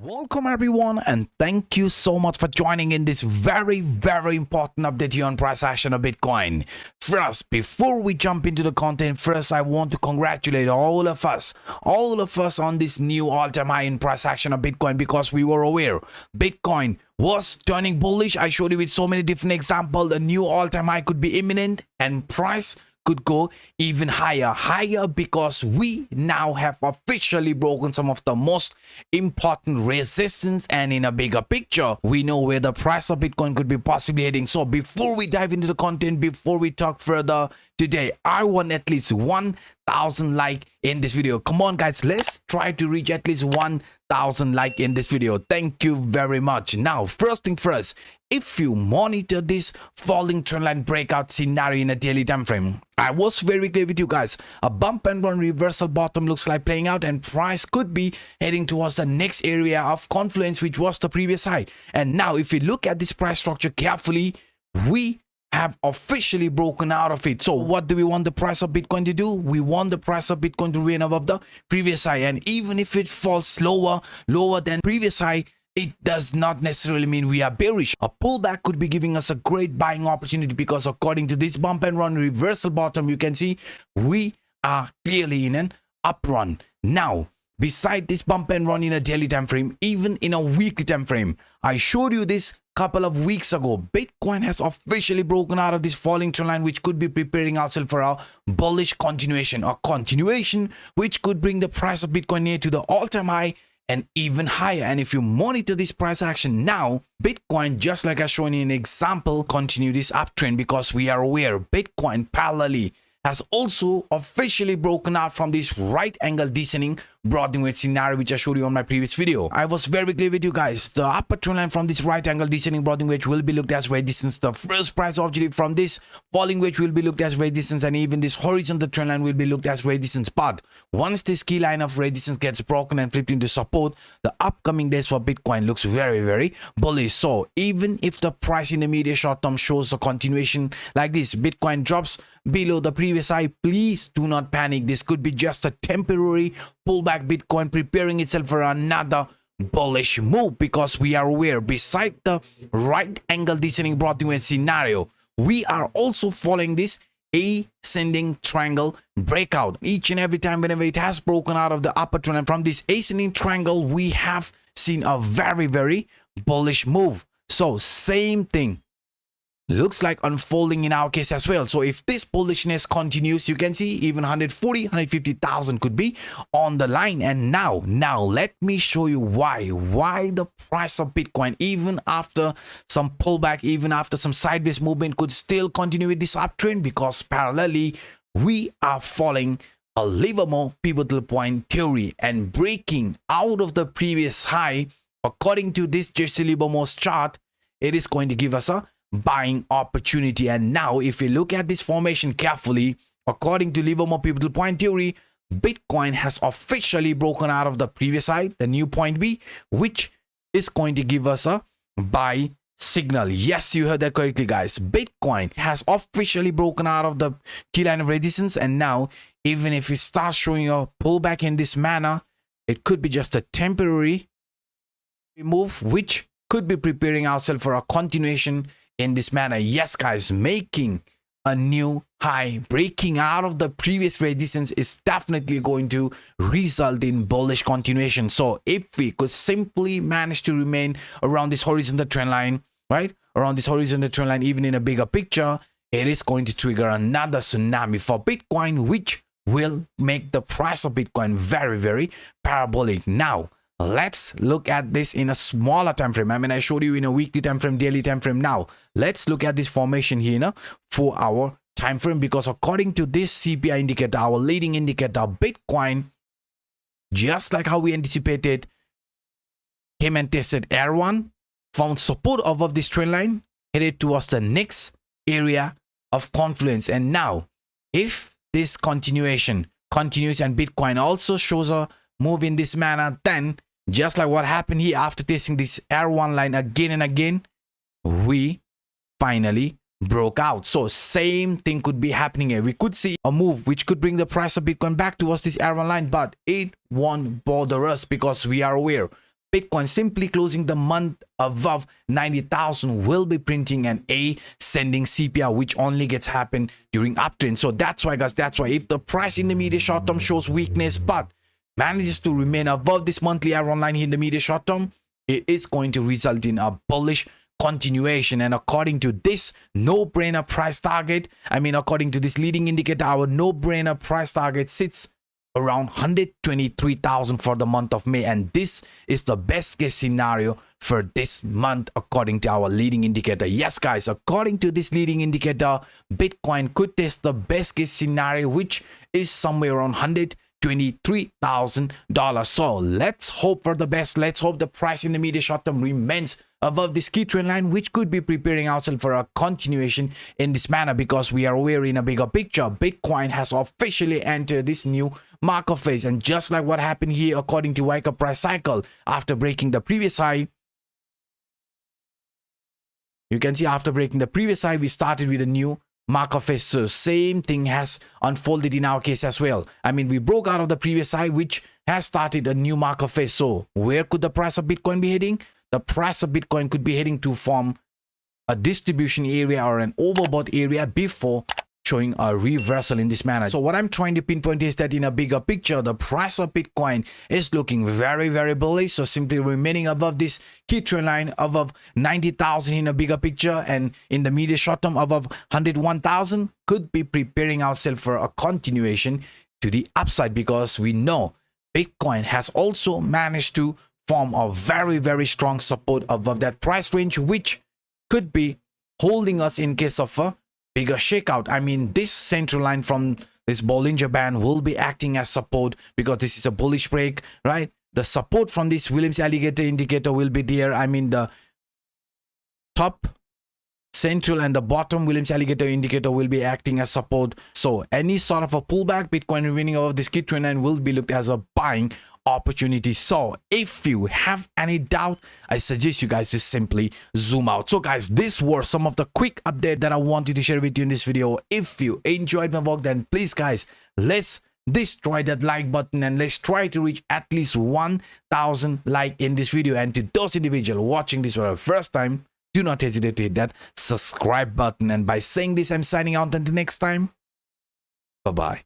Welcome everyone, and thank you so much for joining in this very important update here on price action of Bitcoin. First, before we jump into the content, I want to congratulate all of us on this new all-time high in price action of Bitcoin, because we were aware Bitcoin was turning bullish. I showed you with so many different examples. A new all-time high could be imminent and price could go even higher because we now have officially broken some of the most important resistance, and in a bigger picture we know where the price of Bitcoin could be possibly heading. So before we dive into the content, before we talk further today, I want at least 1,000 like in this video. Come on guys, let's try to reach at least 1,000 like in this video. Thank you very much. Now first thing first, if you monitor this falling trendline breakout scenario in a daily time frame, I was very clear with you guys. A bump and run reversal bottom looks like playing out, and price could be heading towards the next area of confluence, which was the previous high. And now if you look at this price structure carefully, we have officially broken out of it. So what do we want the price of Bitcoin to do? We want the price of Bitcoin to remain above the previous high, and even if it falls lower than previous high, it does not necessarily mean we are bearish. A pullback could be giving us a great buying opportunity, because according to this bump and run reversal bottom, you can see we are clearly in an up run. Now, beside this bump and run in a daily time frame, even in a weekly time frame, I showed you this couple of weeks ago, Bitcoin has officially broken out of this falling trend line, which could be preparing ourselves for a bullish continuation, which could bring the price of Bitcoin near to the all-time high and even higher. And if you monitor this price action now, Bitcoin, just like I shown you an example, continue this uptrend, because we are aware Bitcoin parallelly has also officially broken out from this right angle descending broadening wedge scenario, which I showed you on my previous video. I was very clear with you guys. The upper trend line from this right angle descending broadening wedge will be looked as resistance. The first price objective from this falling wedge will be looked as resistance, and even this horizontal trend line will be looked as resistance. But once this key line of resistance gets broken and flipped into support, the upcoming days for Bitcoin looks very bullish. So even if the price in the immediate short term shows a continuation like this, Bitcoin drops below the previous high, please do not panic. This could be just a temporary pullback, Bitcoin preparing itself for another bullish move, because we are aware beside the right angle descending broadening wedge scenario, we are also following this ascending triangle breakout. Each and every time whenever it has broken out of the upper trend line from this ascending triangle, we have seen a very bullish move. So same thing looks like unfolding in our case as well. So if this bullishness continues, you can see even 150,000 could be on the line. And now let me show you why the price of Bitcoin, even after some pullback, even after some sideways movement, could still continue with this uptrend, because parallelly we are following a Livermore pivotal point theory, and breaking out of the previous high. According to this Jesse Livermore's chart, it is going to give us a buying opportunity. And now if you look at this formation carefully, according to Livermore pivotal point theory, Bitcoin has officially broken out of the previous high, the new point B, which is going to give us a buy signal. Yes, you heard that correctly guys. Bitcoin has officially broken out of the key line of resistance, and now even if it starts showing a pullback in this manner, it could be just a temporary move, which could be preparing ourselves for a continuation in this manner. Yes guys, making a new high, breaking out of the previous resistance is definitely going to result in bullish continuation. So if we could simply manage to remain around this horizontal trend line, right, around this horizontal trend line, even in a bigger picture, it is going to trigger another tsunami for Bitcoin, which will make the price of Bitcoin very parabolic. Now let's look at this in a smaller time frame. I mean, I showed you in a weekly time frame, daily time frame. Now let's look at this formation here in a 4-hour time frame, because according to this CPI indicator, our leading indicator, Bitcoin, just like how we anticipated, came and tested R1, found support above this trend line, headed towards the next area of confluence. And now if this continuation continues and Bitcoin also shows a move in this manner, then just like what happened here after testing this R1 line again and again, we finally broke out. So same thing could be happening here. We could see a move which could bring the price of Bitcoin back towards this R1 line, but it won't bother us, because we are aware Bitcoin simply closing the month above 90,000 will be printing an ascending CPR, which only gets happen during uptrend. So that's why, guys, that's why if the price in the immediate short term shows weakness but manages to remain above this monthly arrow line in the immediate short term, it is going to result in a bullish continuation. And according to this no-brainer price target, according to this leading indicator, our no-brainer price target sits around 123,000 for the month of May, and this is the best case scenario for this month according to our leading indicator. Yes, guys, according to this leading indicator, Bitcoin could test the best case scenario, which is somewhere around $123,000. So let's hope for the best. Let's hope the price in the immediate short term remains above this key trend line, which could be preparing ourselves for a continuation in this manner, because we are aware in a bigger picture, Bitcoin has officially entered this new market phase. And just like what happened here according to Wake Up Price Cycle, after breaking the previous high, you can see after breaking the previous high, we started with a new market phase. So same thing has unfolded in our case as well. We broke out of the previous high, which has started a new market phase. So where could the price of Bitcoin be heading? The price of Bitcoin could be heading to form a distribution area or an overbought area before showing a reversal in this manner. So what I'm trying to pinpoint is that in a bigger picture, the price of Bitcoin is looking very, very bullish. So simply remaining above this key trend line above 90,000 in a bigger picture, and in the immediate short term above 101,000 could be preparing ourselves for a continuation to the upside, because we know Bitcoin has also managed to form a very, very strong support above that price range, which could be holding us in case of a bigger shakeout. This central line from this Bollinger Band will be acting as support, because this is a bullish break, right? The support from this Williams Alligator indicator will be there. The top, central, and the bottom Williams Alligator indicator will be acting as support. So any sort of a pullback, Bitcoin remaining over this key trend line will be looked as a buying opportunity. So if you have any doubt, I suggest you guys to simply zoom out. So guys, these were some of the quick update that I wanted to share with you in this video. If you enjoyed my work, then please guys, let's destroy that like button and let's try to reach at least 1,000 like in this video. And to those individuals watching this for the first time, do not hesitate to hit that subscribe button. And by saying this, I'm signing out until next time. Bye bye.